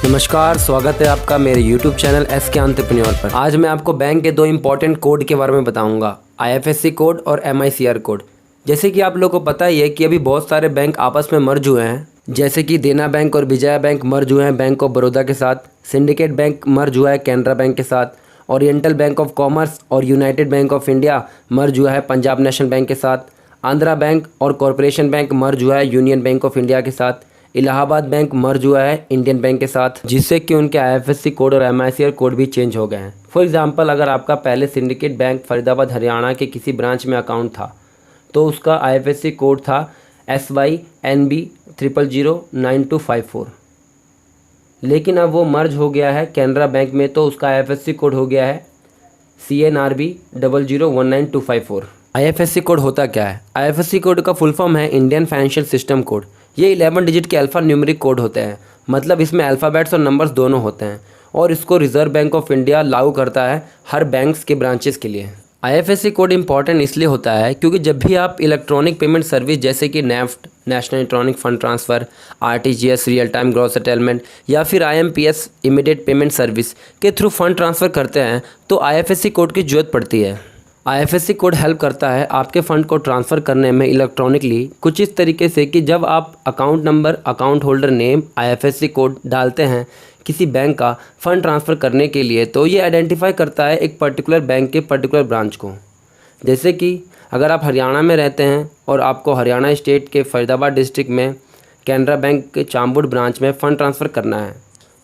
नमस्कार, स्वागत है आपका मेरे YouTube चैनल SK एंटरप्रेन्योर पर। आज मैं आपको बैंक के दो इंपॉर्टेंट कोड के बारे में बताऊंगा, IFSC कोड और MICR कोड। जैसे कि आप लोगों को पता ही है कि अभी बहुत सारे बैंक आपस में मर्ज हुए हैं, जैसे कि देना बैंक और विजया बैंक मर्ज हुए हैं बैंक ऑफ बड़ौदा के साथ, सिंडिकेट बैंक मर्ज हुआ है कैनरा बैंक के साथ, ओरिएंटल बैंक ऑफ कॉमर्स और यूनाइटेड बैंक ऑफ इंडिया मर्ज हुआ है पंजाब नेशनल बैंक के साथ, आंध्रा बैंक और कॉरपोरेशन बैंक मर्ज हुआ है यूनियन बैंक ऑफ इंडिया के साथ, इलाहाबाद बैंक मर्ज हुआ है इंडियन बैंक के साथ, जिससे कि उनके IFSC कोड और MICR कोड भी चेंज हो गए हैं। फॉर एग्जांपल, अगर आपका पहले सिंडिकेट बैंक फरीदाबाद हरियाणा के किसी ब्रांच में अकाउंट था तो उसका IFSC कोड था SYNB 0009254, लेकिन अब वो मर्ज हो गया है कैनरा बैंक में तो उसका IFSC कोड हो गया है CNRB 0019254। IFSC कोड होता क्या है? IFSC कोड का फुल फॉर्म है इंडियन फाइनेंशियल सिस्टम कोड। ये 11 डिजिट के अल्फ़ा न्यूमेरिक कोड होते हैं, मतलब इसमें अल्फ़ाबेट्स और नंबर्स दोनों होते हैं, और इसको रिज़र्व बैंक ऑफ इंडिया लागू करता है हर बैंक्स के ब्रांचेस के लिए। IFSC कोड इंपॉर्टेंट इसलिए होता है क्योंकि जब भी आप इलेक्ट्रॉनिक पेमेंट सर्विस जैसे कि NEFT, national electronic fund transfer, RTGS real time gross settlement या फिर IMPS इमीडिएट पेमेंट सर्विस के थ्रू फ़ंड ट्रांसफ़र करते हैं तो IFSC कोड की ज़रूरत पड़ती है। IFSC कोड हेल्प करता है आपके फ़ंड को ट्रांसफ़र करने में इलेक्ट्रॉनिकली कुछ इस तरीके से कि जब आप account number, account holder name, IFSC code डालते हैं किसी बैंक का फ़ंड ट्रांसफ़र करने के लिए तो ये आइडेंटिफाई करता है एक पर्टिकुलर बैंक के पर्टिकुलर ब्रांच को। जैसे कि अगर आप हरियाणा में रहते हैं और आपको हरियाणा स्टेट के फरीदाबाद डिस्ट्रिक्ट में कैनरा बैंक के चांबुड़ ब्रांच में फ़ंड ट्रांसफ़र करना है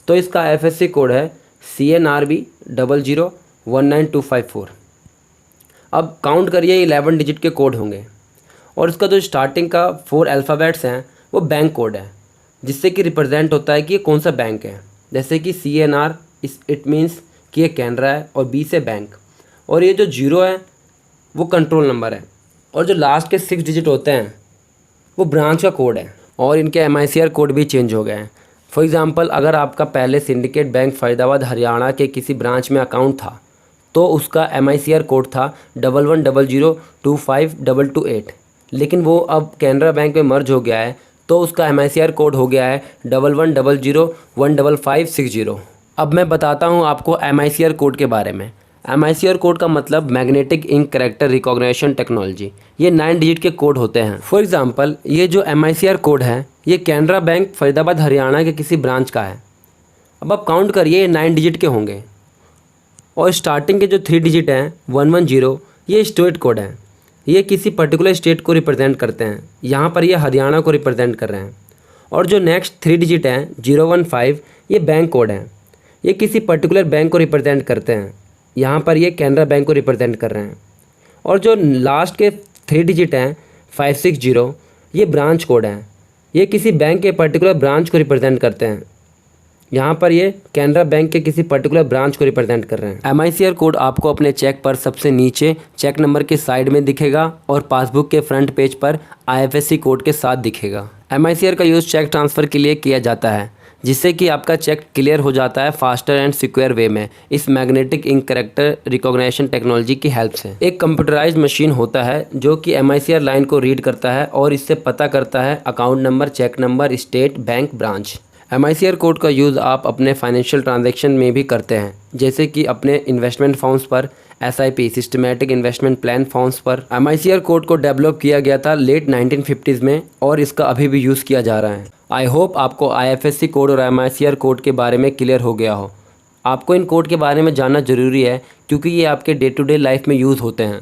तो इसका IFSC कोड है CNRB 0019254। अब काउंट करिए 11 डिजिट के कोड होंगे और इसका जो स्टार्टिंग का 4 अल्फ़ाबेट्स हैं वो बैंक कोड है, जिससे कि रिप्रेजेंट होता है कि ये कौन सा बैंक है। जैसे कि CNR इट मीन्स कि ये कैनरा है और B से बैंक, और ये जो 0 है वो कंट्रोल नंबर है, और जो लास्ट के 6 डिजिट होते हैं वो ब्रांच का कोड है, और इनके MICR कोड भी चेंज हो गए हैं। फॉर एग्ज़ाम्पल, अगर आपका पहले सिंडिकेट बैंक फरीदाबाद हरियाणा के किसी ब्रांच में अकाउंट था तो उसका MICR कोड था 1100252228, लेकिन वो अब कैनरा बैंक में मर्ज हो गया है तो उसका MICR कोड हो गया है 1100155560। अब मैं बताता हूँ आपको MICR कोड के बारे में। MICR कोड का मतलब magnetic ink character recognition technology. ये 9 डिजिट के कोड होते हैं। फॉर एग्ज़ाम्पल, ये जो MICR कोड है ये कैनरा बैंक फरीदाबाद हरियाणा के किसी ब्रांच का है। अब आप काउंट करिए, ये 9 डिजिट के होंगे, और स्टार्टिंग के जो 3 डिजिट हैं 110 ये स्टेट कोड हैं, ये किसी पर्टिकुलर स्टेट को रिप्रेजेंट करते हैं। यहाँ पर ये हरियाणा को रिप्रेजेंट कर रहे हैं। और जो नेक्स्ट 3 डिजिट हैं 015 ये बैंक कोड हैं, ये किसी पर्टिकुलर बैंक को रिप्रेजेंट करते हैं। यहाँ पर ये कैनरा बैंक को रिप्रेजेंट कर रहे हैं। और जो लास्ट के 3 डिजिट हैं 560 ये ब्रांच कोड हैं, ये किसी बैंक के पर्टिकुलर ब्रांच को रिप्रेजेंट करते हैं। यहाँ पर ये कैनरा बैंक के किसी पर्टिकुलर ब्रांच को रिप्रेजेंट कर रहे हैं। MICR कोड आपको अपने चेक पर सबसे नीचे चेक नंबर के साइड में दिखेगा और पासबुक के फ्रंट पेज पर IFSC कोड के साथ दिखेगा। MICR का यूज़ चेक ट्रांसफ़र के लिए किया जाता है, जिससे कि आपका चेक क्लियर हो जाता है फास्टर एंड सिक्योर वे में इस magnetic ink character recognition technology की हेल्प से। एक कंप्यूटराइज्ड मशीन होता है जो कि MICR लाइन को रीड करता है और इससे पता करता है account number, cheque number, state, bank, branch. MICR code का यूज़ आप अपने फाइनेंशियल ट्रांजैक्शन में भी करते हैं, जैसे कि अपने इन्वेस्टमेंट फंड्स पर, SIP systematic investment plan funds पर। MICR कोड को डेवलप किया गया था लेट 1950s में और इसका अभी भी यूज़ किया जा रहा है। आई होप आपको IFSC कोड और MICR कोड के बारे में क्लियर हो गया हो। आपको इन कोड के बारे में जानना ज़रूरी है क्योंकि ये आपके डे टू डे लाइफ में यूज़ होते हैं।